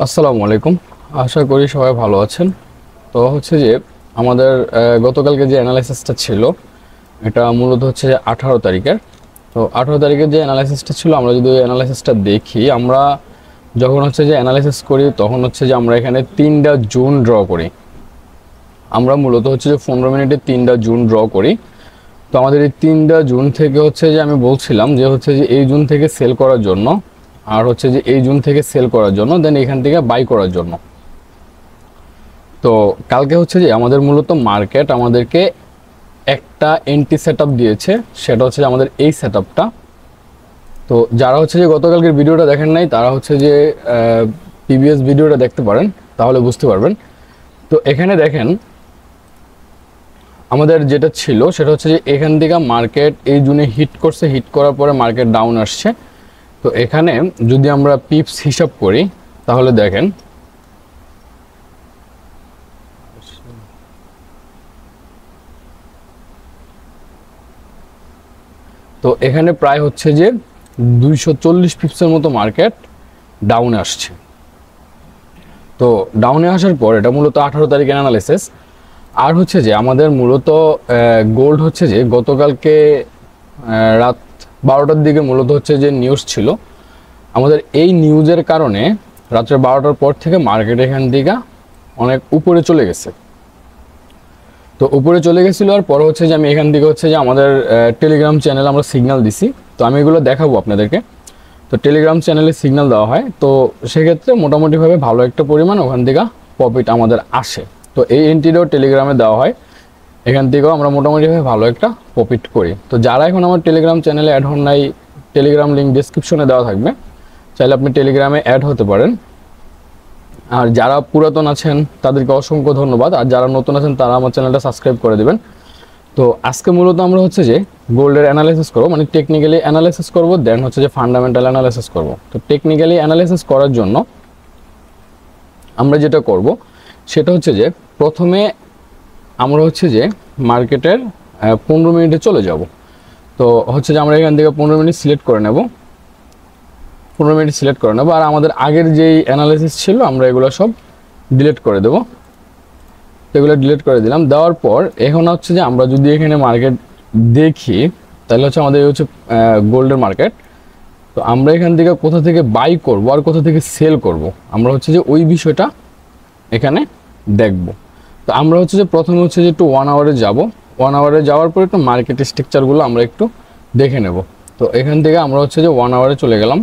আসসালামু আলাইকুম। আশা করি সবাই ভালো আছেন। তো হচ্ছে যে আমাদের গতকালকে যে অ্যানালাইসিসটা ছিল এটা মূলত হচ্ছে যে 18 তারিখের। তো 18 তারিখের যে অ্যানালাইসিসটা ছিল, আমরা যদি ওই অ্যানালাইসিসটা দেখি, আমরা যখন হচ্ছে যে অ্যানালাইসিস করি তখন হচ্ছে যে আমরা এখানে 3টা জোন ড্র করি। আমরা মূলত হচ্ছে যে 15 মিনিটে 3টা জোন ড্র করি। তো আমাদের এই 3টা জোন থেকে হচ্ছে যে আমি বলছিলাম যে হচ্ছে যে এই জোন থেকে সেল করার জন্য, আর হচ্ছে যে এই জোন থেকে সেল করার জন্য, দেন এখান থেকে বাই করার জন্য। তো কালকে হচ্ছে যে আমাদের মূলত মার্কেট আমাদেরকে একটা এন্ট্রি সেটআপ দিয়েছে, সেটা হচ্ছে যে আমাদের এই সেটআপটা। তো যারা হচ্ছে যে গতকালকের ভিডিওটা দেখেন নাই তারা হচ্ছে যে প্রিভিয়াস ভিডিওটা দেখতে পারেন, তাহলে বুঝতে পারবেন। তো এখানে দেখেন আমাদের যেটা ছিল সেটা হচ্ছে যে এখান থেকে মার্কেট এই জোনে হিট করছে, হিট করার পরে মার্কেট ডাউন আসছে। তো এখানে যদি আমরা পিপস হিসাব করি তাহলে দেখেন তো এখানে প্রায় হচ্ছে যে 240 পিপসের মতো মার্কেট ডাউনে আসছে। তো ডাউনে আসার পর এটা মূলত 18 তারিখের অ্যানালাইসিস। আর হচ্ছে যে আমাদের মূলত গোল্ড হচ্ছে যে গতকালকে রাত 12টার দিকে মূলত হচ্ছে যে নিউজ ছিল। আমাদের এই নিউজের কারণে রাত্রে 12টার পর থেকে মার্কেট এখান থেকে অনেক উপরে চলে গেছে। তো উপরে চলে গেছিলো, আর পরে হচ্ছে যে আমি এখান থেকে হচ্ছে যে আমাদের টেলিগ্রাম চ্যানেল আমরা সিগন্যাল দিছি। তো আমি এগুলো দেখাবো আপনাদেরকে। তো টেলিগ্রাম চ্যানেলে সিগন্যাল দেওয়া হয়, তো সেক্ষেত্রে মোটামুটিভাবে ভালো একটা পরিমাণ ওখান থেকে প্রফিট আমাদের আসে। তো এই এন্ট্রিটাও টেলিগ্রামে দেওয়া হয়, এখান থেকেও আমরা মোটামুটিভাবে ভালো একটা প্রফিট করি। তো যারা এখন আমার টেলিগ্রাম চ্যানেলে অ্যাড হন নাই, টেলিগ্রাম লিঙ্ক ডিসক্রিপশনে দেওয়া থাকবে, চাইলে আপনি টেলিগ্রামে অ্যাড হতে পারেন। আর যারা পুরাতন আছেন তাদেরকে অসংখ্য ধন্যবাদ, আর যারা নতুন আছেন তারা আমার চ্যানেলটা সাবস্ক্রাইব করে দেবেন। তো আজকে মূলত আমরা হচ্ছে যে গোল্ডের অ্যানালাইসিস করবো, মানে টেকনিক্যালি অ্যানালাইসিস করবো, দেন হচ্ছে যে ফান্ডামেন্টাল অ্যানালাইসিস করবো। তো টেকনিক্যালি অ্যানালাইসিস করার জন্য আমরা যেটা করব সেটা হচ্ছে যে প্রথমে আমরা হচ্ছে যে মার্কেটের 15 মিনিটে চলে যাব। তো হচ্ছে যে আমরা এখান থেকে 15 মিনিট সিলেক্ট করে নেব, 15 মিনিট সিলেক্ট করে নেব। আর আমাদের আগের যেই অ্যানালাইসিস ছিল আমরা এগুলো সব ডিলিট করে দেবো। এগুলো ডিলিট করে দিলাম। দেওয়ার পর এখন হচ্ছে যে আমরা যদি এখানে মার্কেট দেখি তাহলে হচ্ছে আমাদের হচ্ছে গোল্ডের মার্কেট। তো আমরা এখান থেকে কোথা থেকে বাই করব আর কোথা থেকে সেল করব, আমরা হচ্ছে যে ওই বিষয়টা এখানে দেখব। তো আমরা হচ্ছে যে প্রথমে হচ্ছে যে একটু 1 আওয়ারে যাব। 1 আওয়ারে যাওয়ার পর একটু মার্কেট স্ট্রাকচারগুলো আমরা একটু দেখে নেব। তো এখান থেকে আমরা হচ্ছে যে 1 আওয়ারে চলে গেলাম।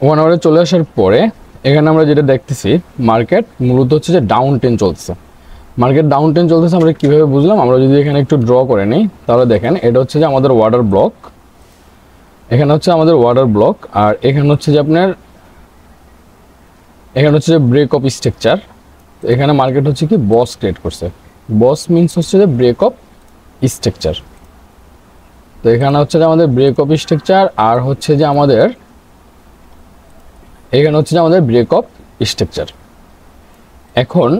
1 আওয়ারে চলে আসার পরে এখানে আমরা যেটা দেখতেছি মার্কেট মূলত হচ্ছে যে ডাউন ট্রেন্ড চলছে। মার্কেট ডাউন ট্রেন্ড চলতেছে আমরা কীভাবে বুঝলাম, আমরা যদি এখানে একটু ড্র করে নিই তাহলে দেখেন এটা হচ্ছে যে আমাদের ওয়াটার ব্লক, এখানে হচ্ছে আমাদের ওয়াটার ব্লক, আর এখানে হচ্ছে যে আপনার এখানে হচ্ছে যে ব্রেক অফ স্ট্রাকচার। এখানে মার্কেট হচ্ছে কি বস ক্রিয়েট করছে, বস মিনস হচ্ছে যে ব্রেক অফ স্ট্রাকচার। তো এখানে হচ্ছে যে আমাদের ব্রেক অফ স্ট্রাকচার, আর হচ্ছে যে আমাদের এখানে হচ্ছে যে আমাদের ব্রেক অফ স্ট্রাকচার। এখন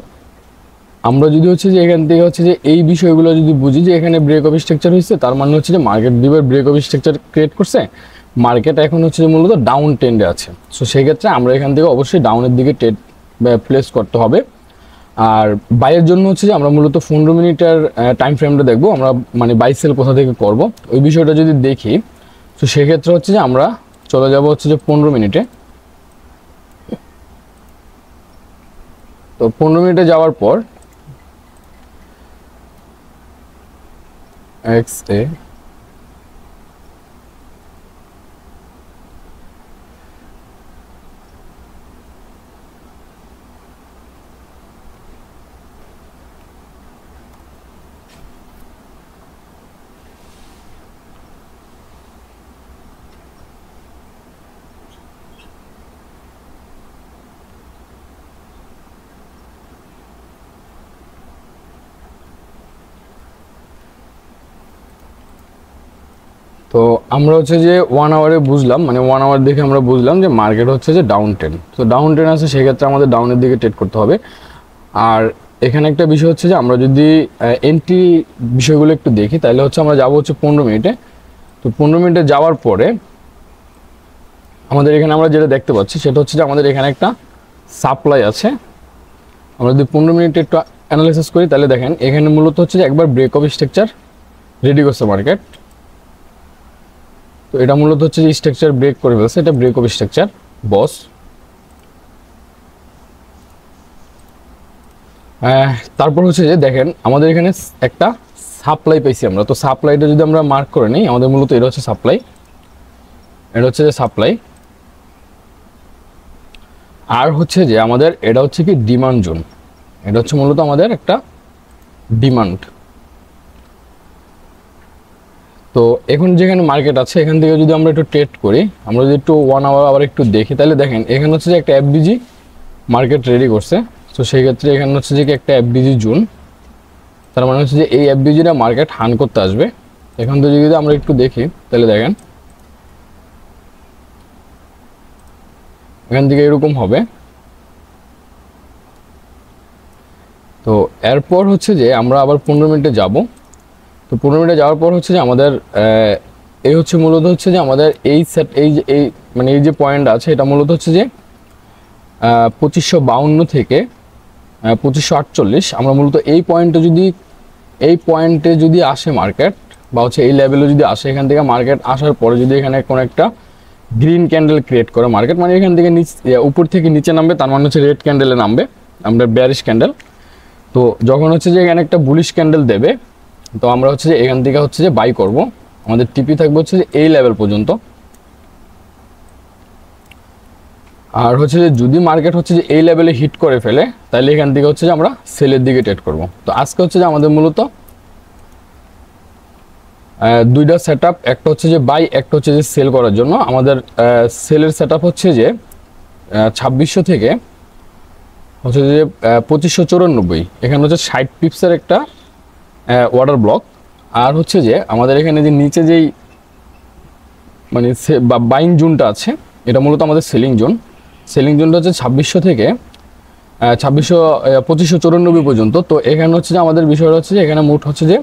আমরা যদি হচ্ছে যে এখান থেকে হচ্ছে যে এই বিষয়গুলো যদি বুঝি যে এখানে ব্রেক অফ স্ট্রাকচার হয়েছে, তার মানে হচ্ছে যে মার্কেট দুইবার ব্রেক অফ স্ট্রাকচার ক্রিয়েট করছে, মার্কেট এখন হচ্ছে যে মূলত ডাউন ট্রেন্ডে আছে। সো সেক্ষেত্রে আমরা এখান থেকে অবশ্যই ডাউনের দিকে ট্রেড প্লেস করতে হবে। আর বাইয়ের জন্য হচ্ছে যে আমরা মূলত 15 মিনিটের টাইম ফ্রেমটা দেখবো, আমরা মানে বাই সেল কোথা থেকে করব ওই বিষয়টা যদি দেখি। তো সেক্ষেত্রে হচ্ছে যে আমরা চলে যাব হচ্ছে যে 15 মিনিটে। তো 15 মিনিটে যাওয়ার পর XA তো আমরা হচ্ছে যে 1 আওয়ারে বুঝলাম, মানে 1 আওয়ার দেখে আমরা বুঝলাম যে মার্কেট হচ্ছে যে ডাউন ট্রেন্ড। তো ডাউন ট্রেন্ড আছে, সেক্ষেত্রে আমাদের ডাউনের দিকে ট্রেড করতে হবে। আর এখানে একটা বিষয় হচ্ছে যে আমরা যদি এন্ট্রি বিষয়গুলো একটু দেখি তাহলে হচ্ছে আমরা যাবো হচ্ছে 15 মিনিটে। তো 15 মিনিটে যাওয়ার পরে আমাদের এখানে আমরা যেটা দেখতে পাচ্ছি সেটা হচ্ছে যে আমাদের এখানে একটা সাপ্লাই আছে। আমরা যদি 15 মিনিটে একটু অ্যানালাইসিস করি তাহলে দেখেন এখানে মূলত হচ্ছে যে একবার ব্রেক অফ স্ট্রাকচার রেডি করছে মার্কেট। তো এটা মূলত হচ্ছে যে স্ট্রাকচার ব্রেক করে ফেলছে, এটা ব্রেক অফ স্ট্রাকচার বস। তারপর হচ্ছে যে দেখেন আমাদের এখানে একটা সাপ্লাই পাইছি আমরা। তো সাপ্লাইটা যদি আমরা মার্ক করে নিই, আমাদের মূলত এটা হচ্ছে সাপ্লাই, এটা হচ্ছে যে সাপ্লাই। আর হচ্ছে যে আমাদের এটা হচ্ছে কি ডিমান্ড জোন, এটা হচ্ছে মূলত আমাদের একটা ডিমান্ড। তো এখন যেখানে মার্কেট আছে এখান থেকে যদি আমরা একটু ট্রেড করি, আমরা যদি একটু 1 আওয়ার আবার একটু দেখি তাহলে দেখেন এখানে হচ্ছে যে একটা এফবিজি মার্কেট রেডি করছে। তো সেই ক্ষেত্রে এখানে হচ্ছে যে একটা এফবিজি জোন, তার মানে হচ্ছে যে এই এফবিজিটা মার্কেট হান করতে আসবে। এখান থেকে যদি আমরা একটু দেখি তাহলে দেখেন এখান থেকে এরকম হবে। তো এরপর হচ্ছে যে আমরা আবার 15 মিনিটে যাব। তো 15 মিনিটে যাওয়ার পর হচ্ছে যে আমাদের এই হচ্ছে মূলত হচ্ছে যে আমাদের এই সেট এই মানে এই যে পয়েন্ট আছে এটা মূলত হচ্ছে যে 2552 থেকে 2548। আমরা মূলত এই পয়েন্টে যদি আসে মার্কেট বা হচ্ছে এই লেভেলে যদি আসে, এখান থেকে মার্কেট আসার পরে যদি এখানে কোনো একটা গ্রিন ক্যান্ডেল ক্রিয়েট করে মার্কেট, মানে এখান থেকে উপর থেকে নিচে নামবে, তার মানে হচ্ছে রেড ক্যান্ডেলে নামবে, আমরা বেয়ারিশ ক্যান্ডেল। তো যখন হচ্ছে যে এখানে একটা বুলিশ ক্যান্ডেল দেবে, তো আমরা হচ্ছে যে এখান থেকে হচ্ছে যে বাই করব। আমাদের টিপি থাকবে হচ্ছে যে এই লেভেল পর্যন্ত। আর হচ্ছে যে যদি মার্কেট হচ্ছে যে এই লেভেলে হিট করে ফেলে তাহলে এখান থেকে হচ্ছে যে আমরা সেলের দিকে ট্রেড করব। তো আজকে হচ্ছে যে আমাদের মূলত দুইটা সেটআপ, একটা হচ্ছে যে বাই, একটা হচ্ছে যে সেল করার জন্য। আমাদের সেলের সেটআপ হচ্ছে যে 2600 থেকে হচ্ছে যে 2594, এখানে হচ্ছে 60 পিপসের একটা অর্ডার ব্লক। আর হচ্ছে যে আমাদের এখানে যে নিচে যেই মানে বাইং জোনটা আছে এটা মূলত আমাদের সেলিং জোন। সেলিং জোনটা হচ্ছে 2600 থেকে 2594 পর্যন্ত। তো এখানে হচ্ছে যে আমাদের বিষয়টা হচ্ছে যে এখানে মোট হচ্ছে যে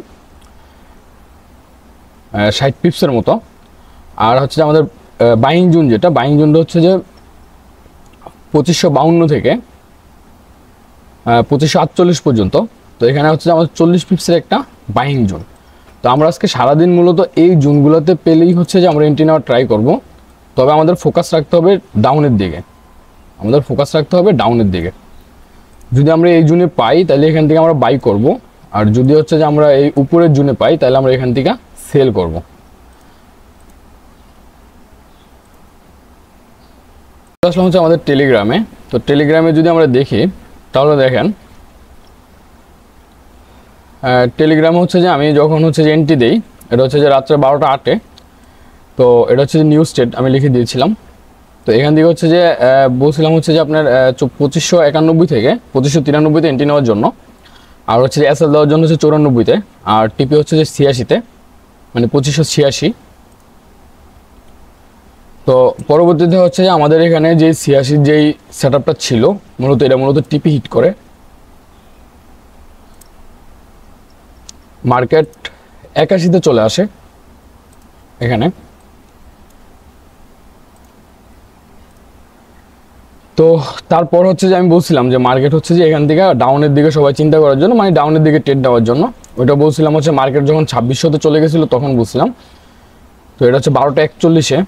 60 পিপসের মতো। আর হচ্ছে যে আমাদের বাইং জোন, যেটা বাইং জোনটা হচ্ছে যে 2552 থেকে 2548 পর্যন্ত। তো এখানে হচ্ছে যে আমাদের 40 পিপসের একটা বাইং জোন। তো আমরা আজকে সারাদিন মূলত এই জোনগুলোতে পেলেই হচ্ছে যে আমরা এন্ট্রি নেওয়ার ট্রাই করব। তবে আমাদের ফোকাস রাখতে হবে ডাউনের দিকে, আমাদের ফোকাস রাখতে হবে ডাউনের দিকে। যদি আমরা এই জোনে পাই তাহলে এখান থেকে আমরা বাই করব, আর যদি হচ্ছে যে আমরা এই উপরের জোনে পাই তাহলে আমরা এখান থেকে সেল করব। আসলে হচ্ছে আমাদের টেলিগ্রামে। তো টেলিগ্রামে যদি আমরা দেখি তাহলে দেখেন টেলিগ্রামে হচ্ছে যে আমি যখন হচ্ছে যে এন্ট্রি দেই, এটা হচ্ছে যে রাত্রে 12টা 8-এ। তো এটা হচ্ছে যে নিউ স্টেট আমি লিখে দিয়েছিলাম। তো এখান থেকে হচ্ছে যে বলছিলাম হচ্ছে যে আপনার 2591 থেকে 2593-তে এন্ট্রি নেওয়ার জন্য, আর হচ্ছে যে এসএল দেওয়ার জন্য হচ্ছে 94-তে, আর টিপি হচ্ছে যে 86-তে, মানে 2586। তো পরবর্তীতে হচ্ছে যে আমাদের এখানে যে 86 যেই সেটআপটা ছিল মূলত এটা মূলত টিপি হিট করে মার্কেট 81-তে চলে আসে এখানে। তো তারপর হচ্ছে যে আমি বলছিলাম যে মার্কেট হচ্ছে যে এখান থেকে ডাউনের দিকে সবাই চিন্তা করার জন্য, মানে ডাউনের দিকে ট্রেড দেওয়ার জন্য। ওইটা বলছিলাম হচ্ছে মার্কেট যখন 2600-তে চলে গেছিলো তখন বলছিলাম। তো এটা হচ্ছে 12টা 41-এ।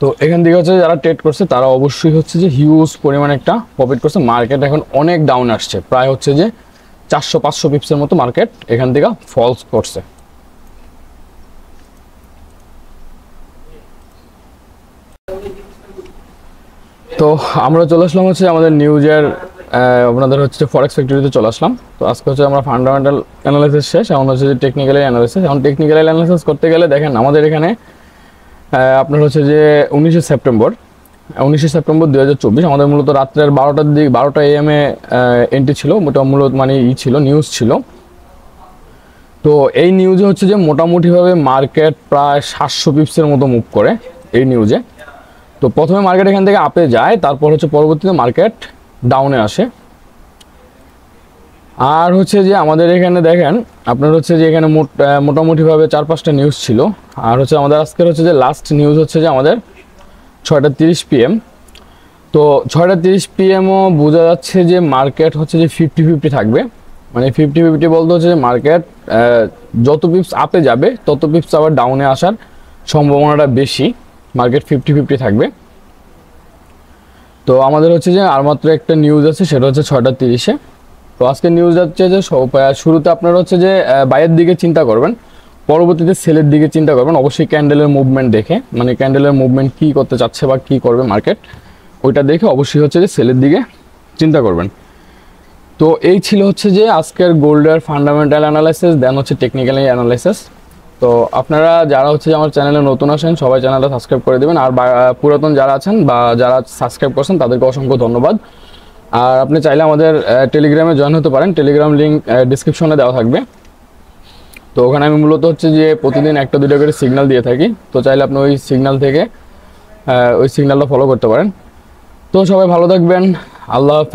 তো এখান থেকে হচ্ছে যারা ট্রেড করছে তারা অবশ্যই হচ্ছে যে হিউজ পরিমাণে একটা প্রফিট করছে। মার্কেট এখন অনেক ডাউন আসছে, প্রায় হচ্ছে যে 400-500 পিপসের মতো মার্কেট এখান থেকে ফলস করছে। তো আমরা চলে আসলাম হচ্ছে আমাদের নিউজের আপনাদের হচ্ছে ফরেক্স ফ্যাক্টরিতে চলে আসলাম। তো আজকে হচ্ছে আমরা ফান্ডামেন্টাল অ্যানালাইসিস শেষ, এখন হচ্ছে যে টেকনিক্যালি অ্যানালাইসিস। এখন টেকনিক্যালি অ্যানালাইসিস করতে গেলে দেখেন আমাদের এখানে আপনার হচ্ছে যে 19শে সেপ্টেম্বর 2024 আমাদের মূলত রাত্রের 12টার দিকে 12টা AM এন্ট্রি ছিল, মূলত মানে ছিল নিউজ ছিল। তো এই নিউজে হচ্ছে যে মোটামুটিভাবে মার্কেট প্রায় 700 পিপসের মতো মুভ করে এই নিউজে। তো প্রথমে মার্কেট এখান থেকে আপে যায়, তারপর হচ্ছে পরবর্তীতে মার্কেট ডাউনে আসে। আর হচ্ছে যে আমাদের এখানে দেখেন আপনার হচ্ছে যে এখানে মোটামুটিভাবে 4-5টা নিউজ ছিল। আর হচ্ছে আমাদের আজকের হচ্ছে যে লাস্ট নিউজ হচ্ছে যে আমাদের 6:30 PM। তো 6:30 PM-ও বোঝা যাচ্ছে যে মার্কেট হচ্ছে যে 50-50 থাকবে। মানে 50-50 বলতে হচ্ছে যে মার্কেট যত পিপস আপে যাবে তত পিপস আবার ডাউনে আসার সম্ভাবনাটা বেশি। মার্কেট 50-50 থাকবে। তো আমাদের হচ্ছে যে আর মাত্র একটা নিউজ আছে, সেটা হচ্ছে 6:30-এ। তো আজকে নিউজ হচ্ছে যে শুরুতে আপনারা হচ্ছে যে বাইয়ের দিকে চিন্তা করবেন, পরবর্তীতে সেলের দিকে চিন্তা করবেন, অবশ্যই ক্যান্ডেলের মুভমেন্ট দেখে, মানে ক্যান্ডেলের মুভমেন্ট কী করতে চাচ্ছে বা কী করবে মার্কেট, ওইটা দেখে অবশ্যই হচ্ছে যে সেলের দিকে চিন্তা করবেন। তো এই ছিল হচ্ছে যে আজকের গোল্ডের ফান্ডামেন্টাল অ্যানালাইসিস, দেন হচ্ছে টেকনিক্যাল অ্যানালাইসিস। তো আপনারা যারা হচ্ছে যে আমার চ্যানেলে নতুন আসেন সবাই চ্যানেলটা সাবস্ক্রাইব করে দেবেন, আর পুরাতন যারা আছেন বা যারা সাবস্ক্রাইব করছেন তাদেরকে অসংখ্য ধন্যবাদ। আর আপনি চাইলে আমাদের টেলিগ্রামে জয়েন হতে পারেন, টেলিগ্রাম লিঙ্ক ডিসক্রিপশনে দেওয়া থাকবে। তো ওখানে আমি মূলত হচ্ছে যে প্রতিদিন 1-2 করে সিগন্যাল দিয়ে থাকি। তো চাইলে আপনি ওই সিগন্যাল থেকে ওই সিগন্যালটা ফলো করতে পারেন। তো সবাই ভালো থাকবেন, আল্লাহ হাফেজ।